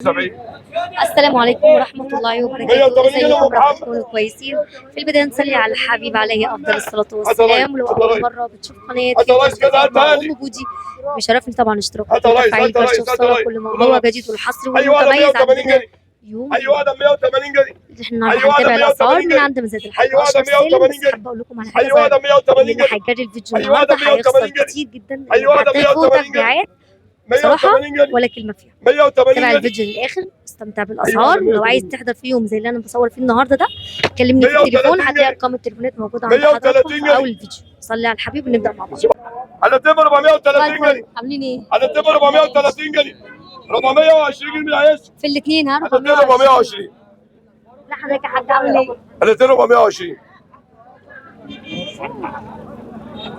السلام عليكم ورحمة الله وبركاته. ازيكم؟ رب تكونوا كويسين. في البداية نصلي على الحبيب عليه أفضل الصلاة والسلام. ولو أول مرة بتشوف قناة مع أم بودي بيشرفني طبعا اشتراك وتفعيل الجرس وصلة كل ما هو جديد والحصري والمتميز عندنا يوم. احنا هنتابع الأسعار من عند مزاد الحاج أشرف سالم. بس حابة أقول لكم على حاجة صغيرة، اللي هيجري الفيديو النهارده هيخسر كتير جدا، هتاخد تبعات صراحة ولا كلمة فيها. تابع الفيديو للآخر، استمتع بالأسعار. ولو عايز تحضر في يوم زي اللي أنا بصور فيه النهارده ده كلمني في التليفون، هتلاقي أرقام التليفونات موجودة عند حضراتكم في أول الفيديو. صلي على الحبيب ونبدأ مع بعض. على تبر 430 جنيه. عاملين إيه؟ على تبر 430 جنيه. 420 جنيه عايز في الاثنين ها؟ 420. لا حضرتك يا حاج عامل إيه؟ على تبر 420.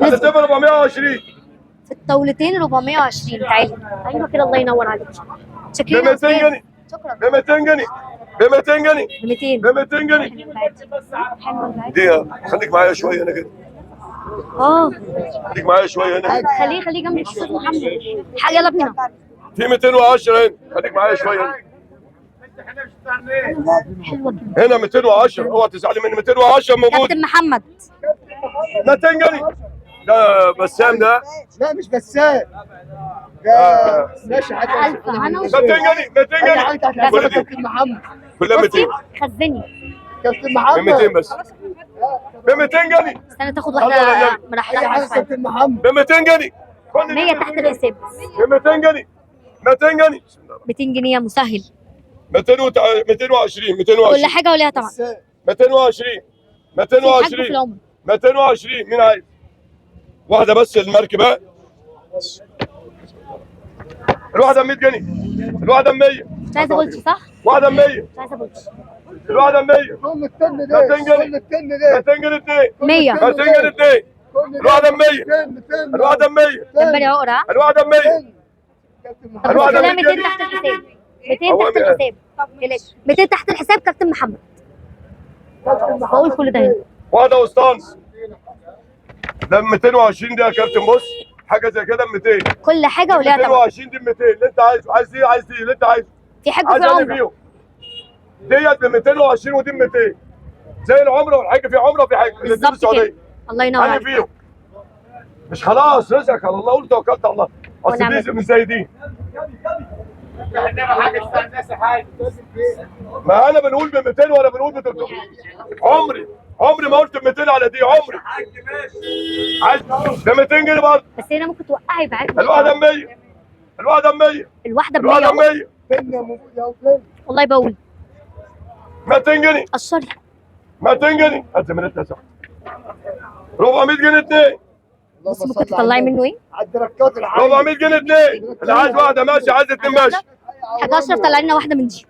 على تبر 420. في الطاولتين 420. تعالي أيوه كده، الله ينور عليك. ب شكرا 200 جنيه. شكرا. ب 200 جنيه. ب 200 جنيه. ب 200. ب 200 جنيه. دي خليك معايا شويه هنا كده. خليك معايا شويه هنا. خليه جنب الاستاذ محمد. حاجه يلا بينا. في 210 هنا، خليك معايا شويه هنا. حلوه كده. هنا 210، اوعى تزعلي مني. 210 موجود. كابتن محمد 200 جنيه. ده بسام ده. لا مش بسام ده ماشي حاجه 1000 هنا 200 جنيه. 200 جنيه. كابتن محمد كلها 200. خزني كابتن ب محمد 200 بس. ب 200 جنيه. استنى تاخد الله واحده يلا. مرحله اي حاجه اسفل. كابتن محمد ب 200 جنيه. 100 تحت الحساب. ب 200 جنيه. 200 جنيه. 200 جنيه يا مسهل. 220. كل حاجه وليها طبعا. 220. في حاجه في 220. العمر. 220. مين عايز؟ واحده بس المركبه. الواحده ب 100 جنيه. الواحده ب 100. مش عايزه بولتش صح؟ واحده ب 100. مش عايزه بولتش. الواحده ب 100. كل التن ده 200 جنيه. كل التن ده 200 جنيه 2. 100. 200 جنيه 2. الواحده ب 100. الواحده ب 100. دمبري عقره ها؟ الواحده ب 100. طب الواحدة خليها 100 200 جنيه. تحت الحساب. 200 تحت الحساب. بلاش 200 تحت الحساب كابتن محمد. بقول كل ده هنا. واحده وسطانس. ده 220 دي يا كابتن. بص حاجه زي كده ب 200. كل حاجه وليها طبعا. 220 دي ب 200. اللي انت عايزه. عايز دي عايز دي اللي انت عايزه. في حاجه عايز في انا العمر. فيهم. ديت ب 220 ودي ب 200. زي العمره والحاجه. في عمره وفي حاجه. الاثنين بالظبط السعوديه. كده. الله ينور انا عليك. فيهم. مش خلاص رزقك على الله. قلت توكلت على الله. اصل ونعم دي مش زي دي. ما انا بنقول ب 200 ولا بنقول ب 300. عمري ما قلت ب 200 على دي. عمري عايز ب 200 جنيه برضه. بس هنا ممكن توقعي معاك. الواحده ب 100. الواحده ب 100. الواحده ب الواحده ب 100. 100. فين يا موجود يا فين والله بقول 200 جنيه. قشري. 200 جنيه. هات من التسع. 400 جنيه 2. بص ممكن تطلعي منه ايه؟ على الدركات العاليه 400 جنيه 2. اللي عايز واحده ماشي، عايز اتنين ماشي. حاجه اشرف طلع لنا واحده من دي.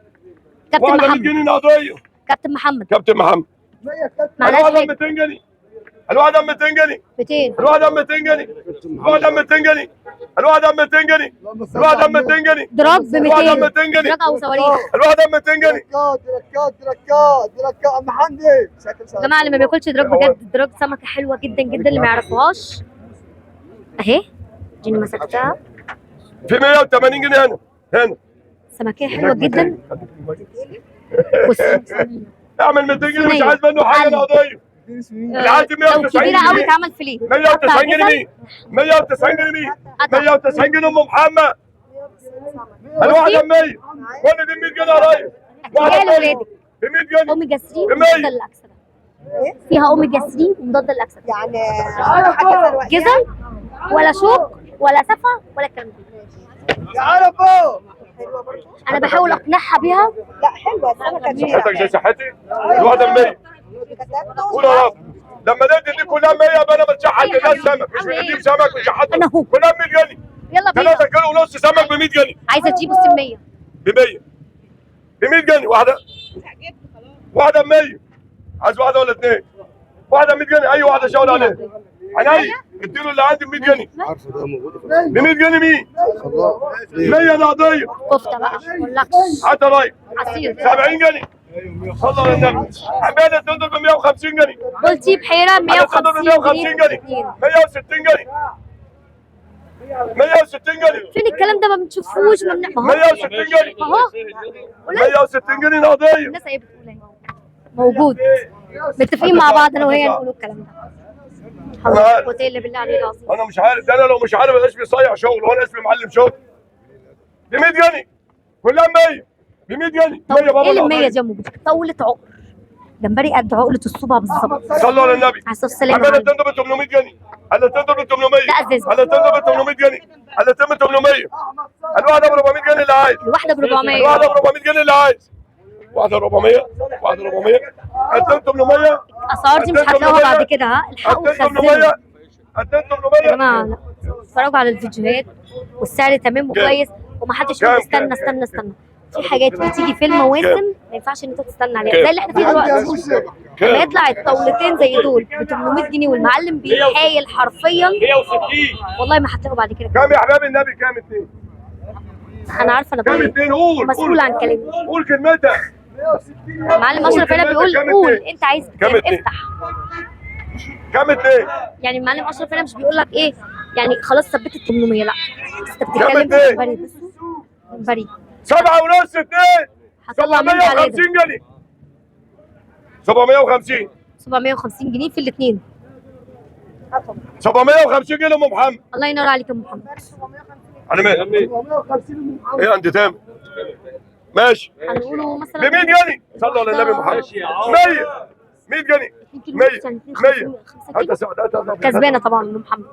كابتن واحده 100 محمد. جنيه نقديه. كابتن محمد كابتن محمد. 100 كابتن معناها الواحده ب حاجه. 200 جنيه. الواحده ب 200 جنيه. 200. الواحده ب 200 جنيه. الواحده ب 200 جنيه. الواحده ب 200 جنيه. الواحده ب 200 جنيه. دراج ب الواحده ب 200. 200 جنيه. دراج او صواريخ. الواحده ب 200 جنيه. دركات ام حمدي يا جماعه اللي ما بياكلش دراج بجد، دراج سمكه حلوه جدا جدا اللي ما يعرفوهاش اهي. اديني مسكتها. في 180 جنيه هنا. هنا سمكيه حلوه جدا. بصي اعمل 200 جنيه. مش عايز منه حاجه نقديه. اللي عايز لو 190 كبيره قوي جنيه. اتعمل فيليه. 190 جنيه مين؟ 190 جنيه مين؟ 190 جنيه ام محمد. الواحده ب 100. كل دي 100 جنيه يا ريس. هتلاقيها لاولادك. ب 100 جنيه. اوميجا 3 ب 100. ومضاد للاكسده. فيها اوميجا 3 ومضاد للاكسده. يعني حاجه جزم ولا شوك ولا سفه ولا الكلام ده. يعرفوا انا بحاول اقنعها بيها. لا حلوه السمكه كبيره. صحتك زي صحتي. الواحده ب 100. قول يا رب. لما دي كلها 100 يبقى انا بتشحت الناس سمك. مش بنجيب سمك ونشحته. أنا هو. كلها ب 100 جنيه. يلا بينا. 3 كيلو ونص سمك ب 100 جنيه. عايزه تجيب بص ب 100. ب 100. ب 100 جنيه واحده. واحده ب 100. عايز واحده ولا اثنين؟ واحده ب 100 جنيه. اي واحده شاور عليها. عينيا اديله اللي عندي ب 100 جنيه. عارفه ده موجود ب 100 جنيه مين؟ 100 نقديه. كفته بقى ما اقولكش. حتى رايح. عصير. 70 جنيه. صلى على النبي. عماله تنزل ب 150 جنيه. بولتي بحيره 150 150 جنيه. جنيه. 160 جنيه. 160 جنيه. فين الكلام ده؟ ما بنشوفوش ما 160 جنيه. اهو 160 جنيه نقديه. الناس ايه بتقول ايه؟ موجود. متفقين مع بعض انا وهي نقول الكلام ده. حول ولا قوة الا بالله العلي العظيم. انا مش عارف، ده انا لو مش عارف انا اسمي صايع شغل وانا اسمي معلم شغل. ب 100 جنيه كلها 100 ب 100 جنيه. 100 بابا. ايه اللي 100 دي يا موجود؟ طولة عقر جمبري قد عقلة الصبع بالظبط. صلوا على النبي. عليه الصلاة والسلام. انا تندب ب 800 جنيه. انا تندب ب 800. لا ازاز. انا تندب ب 800 جنيه. انا تندب ب 800. الواحده ب 400 جنيه اللي عايز. الواحده ب 400. الواحده ب 400 جنيه اللي عايز. واحده 400. واحده 400. قدام 800. الاسعار دي مش هتلاقوها بعد كده. ها الحقوا قدام خزنوا 800. قدام 800 يا جماعه. لا اتفرجوا على الفيديوهات والسعر تمام وكويس ومحدش يقول استنى استنى استنى. في حاجات بتيجي في المواسم ما ينفعش ان انت تستنى عليها زي اللي احنا فيه دلوقتي. لما يطلع الطاولتين زي دول ب 800 جنيه والمعلم بيحايل حرفيا 160. والله ما هتلاقوا بعد كده. كام يا حبايب النبي؟ كام اتنين؟ انا عارفه انا كام بقول اتنين؟ قول مسؤول عن كلامي. قول كلمتك. معلم اشرف هنا بيقول قول انت عايز كام اتنين؟ افتح. كام اتنين؟ يعني المعلم اشرف هنا مش بيقول لك ايه يعني خلاص ثبت ال 800 لا انت كام بتتكلم اتنين؟ في جمبري بس جمبري 7 ونص اتنين. هطلع منه على 750 جنيه. 750. 750 جنيه في الاثنين. 750 جنيه ام محمد. الله ينور عليك يا ام محمد. انا مالي؟ ايه عند تامر؟ ماشي. هنقوله مثلا ب 100 جنيه. صلوا على النبي محمد. 100. 100 جنيه. 100. 100. هات سعد. كسبانه طبعا ام محمد.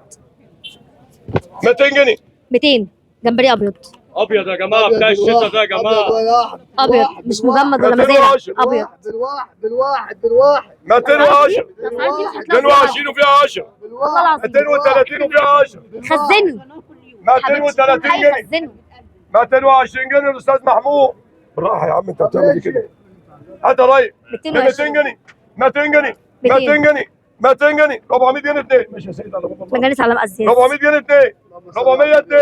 200 جنيه. 200 جمبري ابيض. ابيض يا جماعه بتاع الشتا ده يا جماعه. ابيض مش مجمد ولا مزارع ابيض. بالواحد 210. 220 وفيها 10. والله العظيم 230 وفيها 10. خزنوا 230 جنيه. خزنوا 220 جنيه الاستاذ محمود. بالراحه يا عم انت بتعمل ايه كده؟ هات يا ريس. ب 200 جنيه. 200 جنيه. 200 جنيه. 200 جنيه. 400 جنيه اثنين. مش يا سيدي مجالس على مقاسيات. 400 جنيه اثنين. 400 اثنين.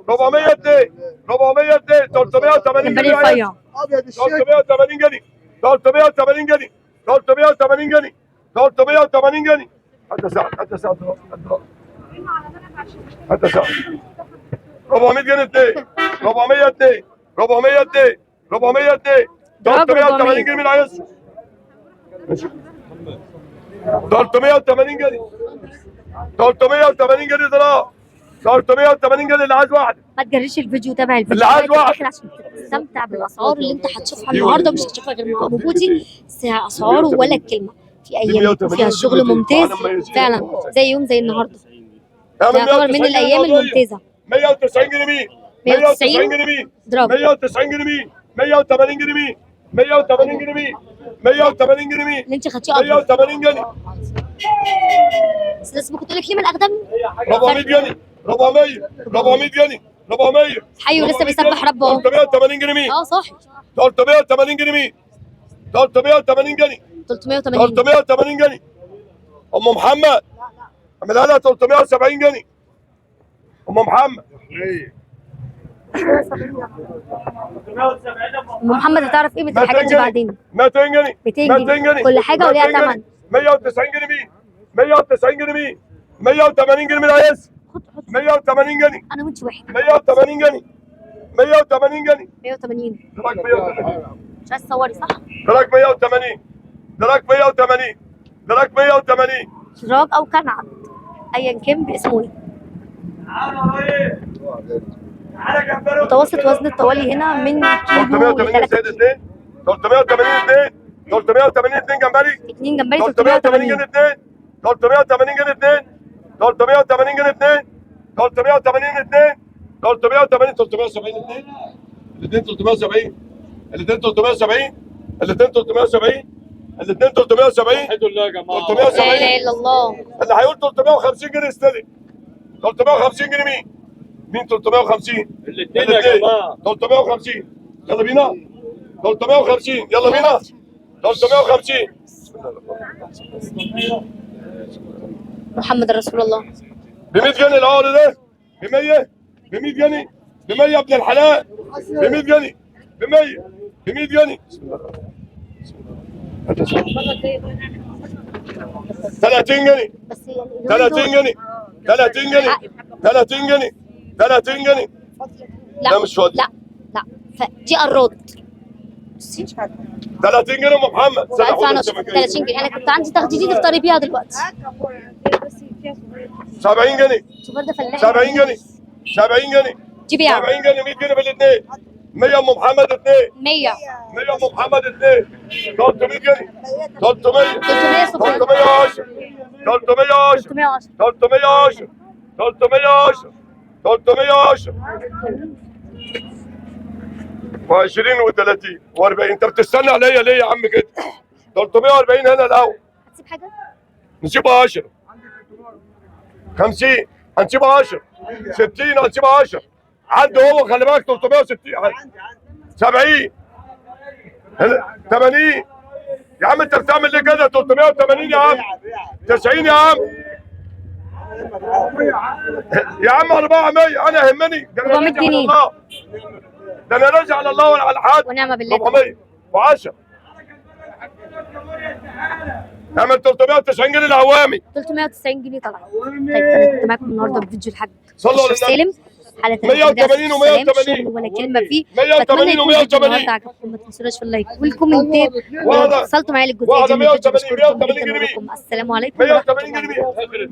400 اثنين. 400 اثنين. 380 جمبري جنيه. رفيع. ابيض الشيك 380 جنيه. 380 جنيه. 380 جنيه. 380 جنيه. هات يا سعد. هات يا سعد. هات يا سعد. 400 جنيه اثنين. 400 اثنين. 400 اثنين. 400 اثنين. 380 جنيه من عايز. 380 جنيه. 380 جنيه دراهم. 380 جنيه اللي عايز واحده. ما تجريش الفيديو تابع الفيديو اللي عايز واحد. عشان تستمتع بالاسعار اللي انت هتشوفها النهارده ومش هتشوفها غير مع موجودي. اسعاره ولا كلمه في ايام فيها الشغل ممتاز فعلا زي يوم زي النهارده. يعتبر من الايام الممتازه. 190 جنيه مين؟ 190 جنيه مين؟ 190 جنيه مين؟ 180 جنيه مين؟ 180 جنيه مين؟ 180 جنيه مين؟ اللي انت خدتيه ابيض 180 جنيه. بس كنت لك ليه من الاقدم 400 جنيه. 400. 400 جنيه. 400. حي ولسه بيسبح ربه اهو. 380 جنيه مين؟ صح 380 جنيه مين؟ 380 جنيه. 380 380 جنيه. ام محمد اعملها لها 370 جنيه. ام محمد ام محمد هتعرف قيمه 200 الحاجات دي جنيه. بعدين. 200 جنيه. 200 جنيه كل حاجه وليها ثمن. 190 جنيه مين؟ 190 جنيه مين؟ 180 جنيه من عايز. 180 جنيه. انا وانت واحد. 180 جنيه. 180 جنيه. 180 دراك 180. مش عايز تصوري صح؟ دراك 180. دراك 180. دراك 180. شراج او كنعت ايا كان باسمه ايه. متوسط وزن الطوالي هنا من كيلو 380 ل 3 زائد 2. 380 2. 380 2 جمبري. 2 جمبري 380 جنيه 2. 380 جنيه 2. 380 جنيه 2. 380 2. 380 370 2. الاثنين 370. الاثنين 370. الاثنين 370. الاثنين 370. الحمد لله يا جماعه. 370. لا اله الا الله. اللي هيقول 350 جنيه يستلم. 350 جنيه مين؟ مين 350؟ الاثنين يا جماعه. 350. يلا بينا. 350 يلا بينا. 350. محمد رسول الله. ب 100 جنيه العقد ده. ب 100. ب 100 جنيه. ب 100 يا ابن الحلال. ب 100 جنيه. ب 100. ب 100 جنيه. 30 جنيه. بس يعني 30 جنيه. 30 جنيه. 30 جنيه. 30 جنيه. لا لا مش فاضي. لا لا فدي قرود. بصي 30 جنيه ام محمد. ألف أنا 30 جنيه، انا كنت عندي تاخدي دي تفطري بيها دلوقتي. 70 جنيه. انتوا برضه فلاحين. 70 جنيه. 70 جنيه. جيبيها 70 جنيه. 100 جنيه في الاثنين. 100 ام محمد اثنين. 100 100 ام محمد اثنين. 300 جنيه. 300. 300 صفر 310. 310. 310 310. 310. 310. و20 و30 و40. انت بتستنى عليا ليه يا عم كده؟ 340 هنا الاول. هتسيب حاجه؟ نسيبها 10. 50 هنسيبها 10. 60 هنسيبها 10. عدى هو خلي بالك 360. 70 80. يا عم انت بتعمل ليه كده؟ 380 يا عم. 90 يا عم. يا عم 400. انا يهمني ده. 400 جنيه. ده انا راجع على الله ولا على حد. ونعم بالله. 410. اعمل 390 جنيه العوامي. 390 جنيه طبعا. طيب انا كنت معاكم النهارده بفيديو الحاج صلوا على أشرف النبي. سالم، حلقه 180 و180. شغل ولا كلمه فيه. 180 بتمنى يكون الفيديو و180. النهارده عجبكم، ما تنسوناش في اللايك والكومنتات. واحدة- وصلتوا معايا للجزئيه واحدة دي من الفيديو 180 بشكركم 180 جدا جنيه. ولكم السلام عليكم ورحمه 180 الله وبركاته. جنيه.